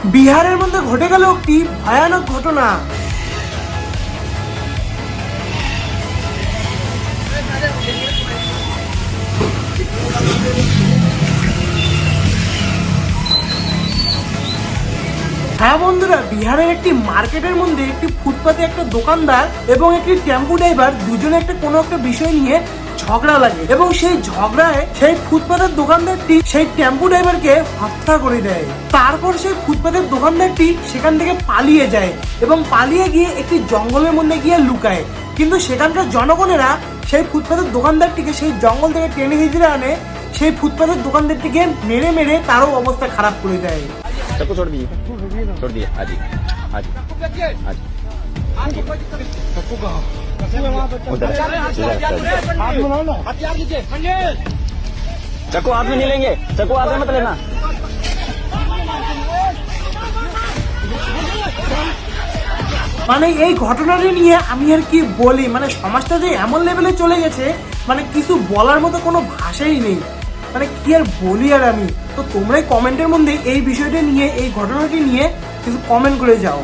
বিহারের মধ্যে ঘটে গেল একটি ভয়ানক ঘটনা। হ্যাঁ বন্ধুরা, বিহারের একটি মার্কেটের মধ্যে একটি ফুটপাতে একটা দোকানদার এবং একটি টেম্পু ড্রাইভার দুজনে একটা কোনো একটা বিষয় নিয়ে ঝগড়া লাগে এবং সেই ঝগড়ায় সেই ফুটপাতের দোকানদারটি সেই টেম্পু ড্রাইভারকে হত্যা করে দেয়। তারপর সেই ফুটপাতের দোকানদারটি সেখান থেকে পালিয়ে যায় এবং পালিয়ে গিয়ে একটি জঙ্গলের মধ্যে গিয়ে লুকায়। কিন্তু সেখানকার জনগণেরা সেই ফুটপাতের দোকানদারটিকে সেই জঙ্গল থেকে টেনে হিজড়ে আনে, সেই ফুটপাতের দোকানদারটিকে মেরে মেরে তারও অবস্থা খারাপ করে দেয়। सबको छोड़ दिए आज ही आज आज चक्कू हाथ में नहीं लेंगे, चक्कू हाथ में मत लेना। মানে এই ঘটনাটি নিয়ে আমি আর কি বলি, মানে সমাজটা যে এমন লেভেলে চলে গেছে, মানে কিছু বলার মতো কোনো ভাষাই নেই। মানে কি আর বলি আর আমি। তো তোমরাই কমেন্টের মধ্যে এই বিষয়টা নিয়ে, এই ঘটনাটি নিয়ে কিছু কমেন্ট করে যাও।